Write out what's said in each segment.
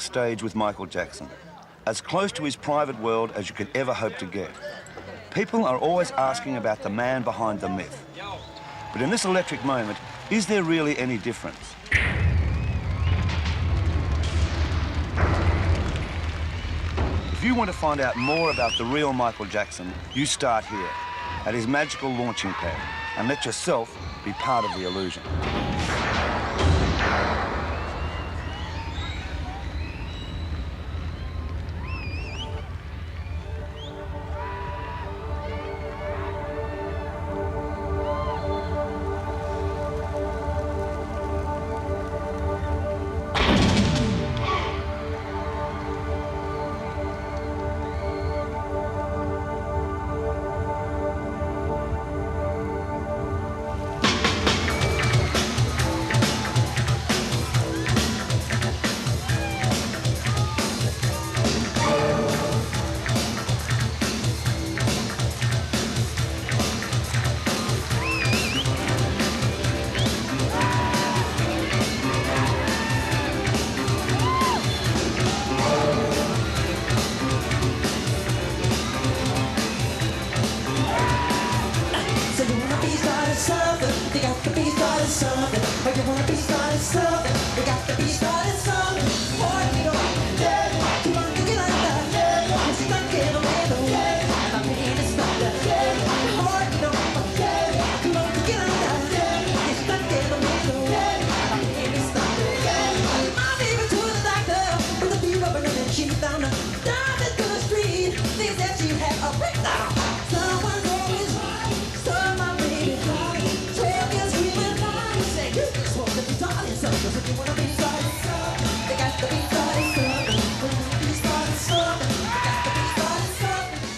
backstage with Michael Jackson, as close to his private world as you could ever hope to get. People are always asking about the man behind the myth. But in this electric moment, is there really any difference? If you want to find out more about the real Michael Jackson, you start here, at his magical launching pad, and let yourself be part of the illusion.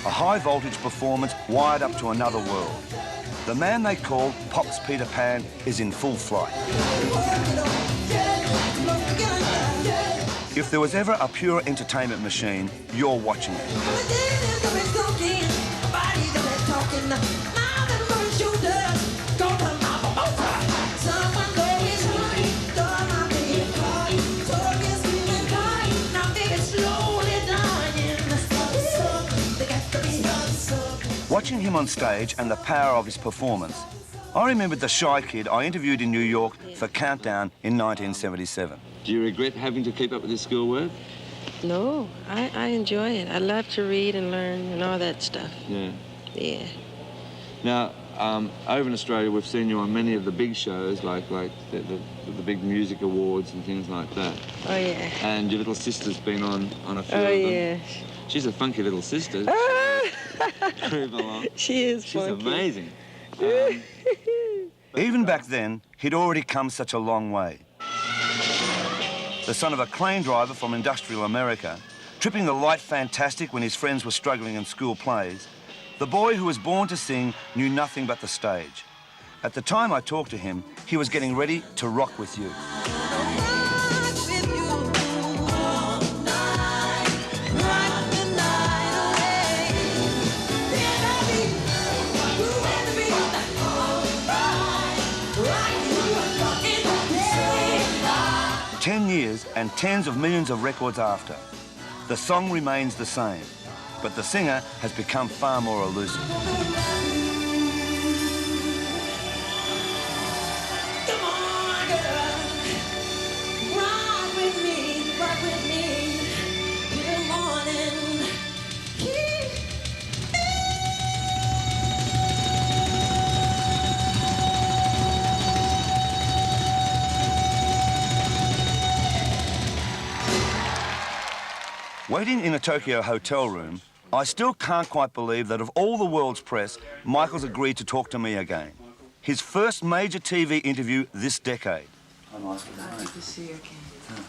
High-voltage performance wired up to another world. The man they call Pop's Peter Pan is in full flight. If there was ever a pure entertainment machine, you're watching it. Watching him on stage and the power of his performance, I remembered the shy kid I interviewed in New York for Countdown in 1977. Do you regret having to keep up with your schoolwork? No, I enjoy it. I love to read and learn and all that stuff. Yeah. Yeah. Now, over in Australia, we've seen you on many of the big shows, like the big music awards and things like that. Oh, yeah. And your little sister's been on a few of them. Oh, yeah. She's a funky little sister. Groove along. She is funky. She's amazing. Even back then, he'd already come such a long way. The son of a crane driver from industrial America, tripping the light fantastic when his friends were struggling in school plays, the boy who was born to sing knew nothing but the stage. At the time I talked to him, he was getting ready to rock with you. Years and tens of millions of records after, the song remains the same, but the singer has become far more elusive. Come on, girl, rock with me, till morning. Waiting in a Tokyo hotel room, I still can't quite believe that of all the world's press, Michael's agreed to talk to me again. His first major TV interview this decade. Hi, Michael. Nice to see you again.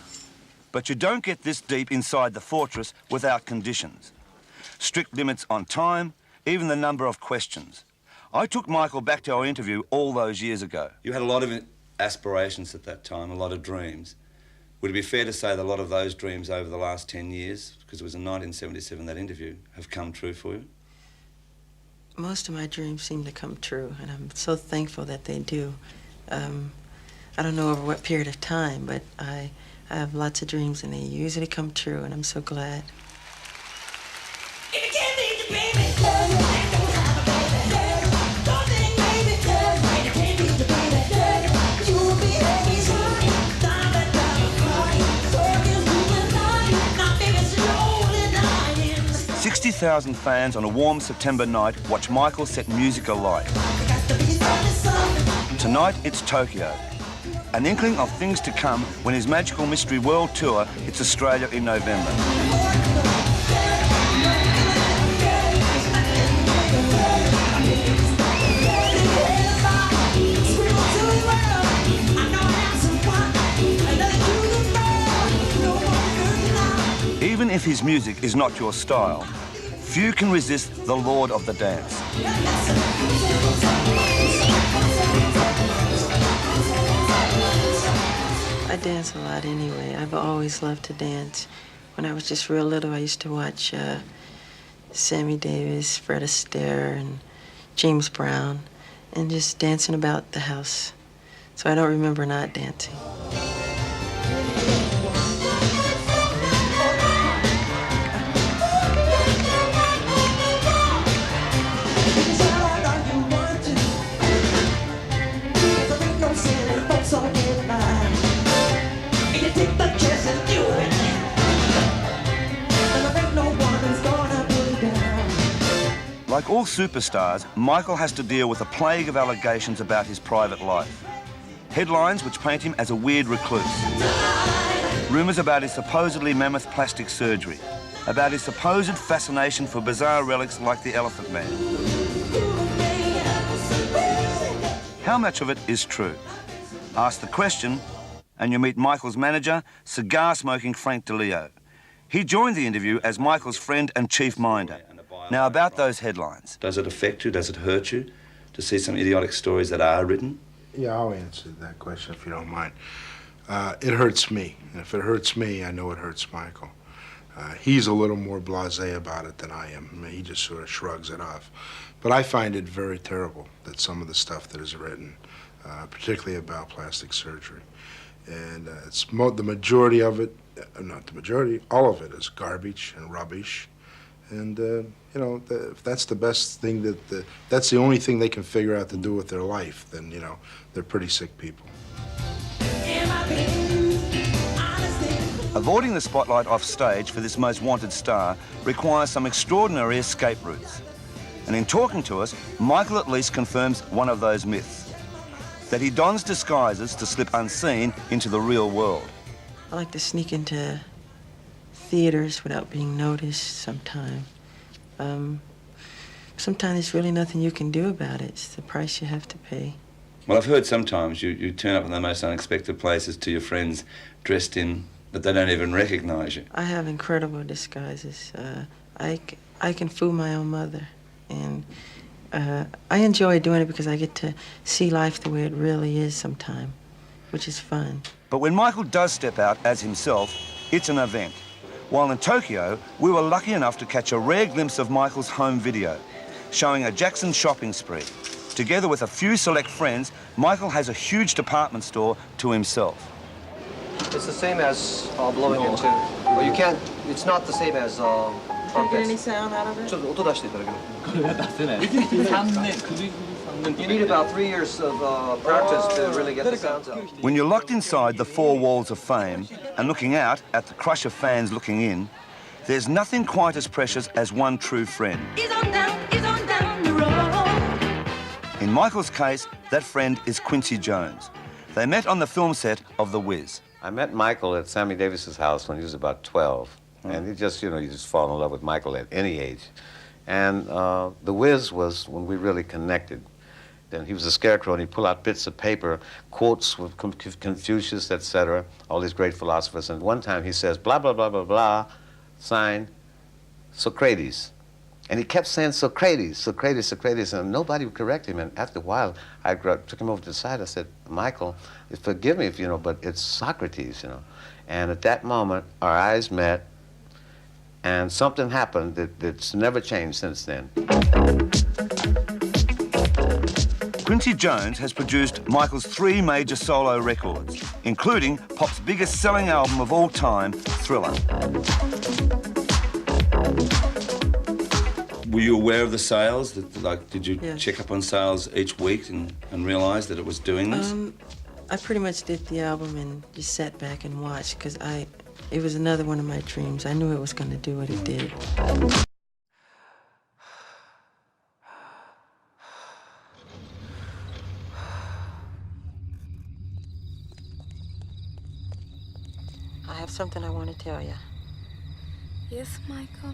But you don't get this deep inside the fortress without conditions. Strict limits on time, even the number of questions. I took Michael back to our interview all those years ago. You had a lot of aspirations at that time, a lot of dreams. Would it be fair to say that a lot of those dreams over the last 10 years, because it was in 1977, that interview, have come true for you? Most of my dreams seem to come true, and I'm so thankful that they do. I don't know over what period of time, but I I have lots of dreams, and they usually come true, and I'm so glad. $60,000 fans on a warm September night watch Michael set music alight. Tonight it's Tokyo. An inkling of things to come when his Magical Mystery World Tour hits Australia in November. Even if his music is not your style, few can resist the Lord of the Dance. I dance a lot anyway. I've always loved to dance. When I was just real little, I used to watch Sammy Davis, Fred Astaire, and James Brown, and just dancing about the house. So I don't remember not dancing. Like all superstars, Michael has to deal with a plague of allegations about his private life. Headlines which paint him as a weird recluse. Rumours about his supposedly mammoth plastic surgery. About his supposed fascination for bizarre relics like the Elephant Man. How much of it is true? Ask the question, and you meet Michael's manager, cigar-smoking Frank DeLeo. He joined the interview as Michael's friend and chief minder. Now, about those headlines. Does it affect you? Does it hurt you to see some idiotic stories that are written? Yeah, I'll answer that question if you don't mind. It hurts me. And if it hurts me, I know it hurts Michael. He's a little more blasé about it than I am. I mean, he just sort of shrugs it off. But I find it very terrible that some of the stuff that is written, particularly about plastic surgery. And it's the majority of it, not the majority, all of it is garbage and rubbish. And, you know, if that's the best thing that's the only thing they can figure out to do with their life, then, you know, they're pretty sick people. Avoiding the spotlight off stage for this most wanted star requires some extraordinary escape routes. And in talking to us, Michael at least confirms one of those myths, that he dons disguises to slip unseen into the real world. I like to sneak into theaters without being noticed sometimes. Sometimes there's really nothing you can do about it. It's the price you have to pay. Well, I've heard sometimes you turn up in the most unexpected places to your friends dressed in that they don't even recognize you. I have incredible disguises. I can fool my own mother. And I enjoy doing it because I get to see life the way it really is sometimes, which is fun. But when Michael does step out as himself, it's an event. While in Tokyo, we were lucky enough to catch a rare glimpse of Michael's home video, showing a Jackson shopping spree. Together with a few select friends, Michael has a huge department store to himself. It's the same as blowing into. Well, you can't. It's not the same as. Can you get any sound out of it? You need about 3 years of practice to really get the sounds out. When you're locked inside the four walls of fame and looking out at the crush of fans looking in, there's nothing quite as precious as one true friend. He's on down the road. In Michael's case, that friend is Quincy Jones. They met on the film set of The Wiz. I met Michael at Sammy Davis's house when he was about 12. And you just fall in love with Michael at any age. And The Wiz was when we really connected. Then he was a scarecrow, and he'd pull out bits of paper, quotes with Confucius, etc., all these great philosophers. And one time he says, blah, blah, blah, blah, blah, sign, Socrates. And he kept saying Socrates, Socrates, Socrates, and nobody would correct him. And after a while, I took him over to the side. I said, Michael, forgive me if, but it's Socrates, And at that moment, our eyes met, and something happened that's never changed since then. Quincy Jones has produced Michael's 3 major solo records, including pop's biggest-selling album of all time, Thriller. Were you aware of the sales? Did you Yes. check up on sales each week and realise that it was doing this? I pretty much did the album and just sat back and watched because it was another one of my dreams. I knew it was going to do what it did. I have something I want to tell you. Yes, Michael?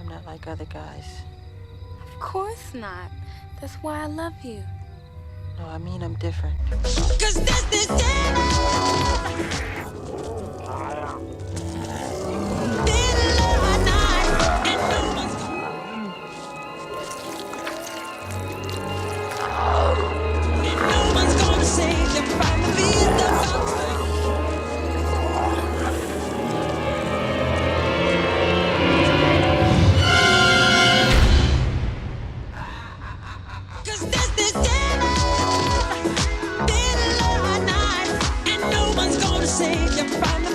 I'm not like other guys. Of course not. That's why I love you. No, I mean I'm different. 'Cause this save you from the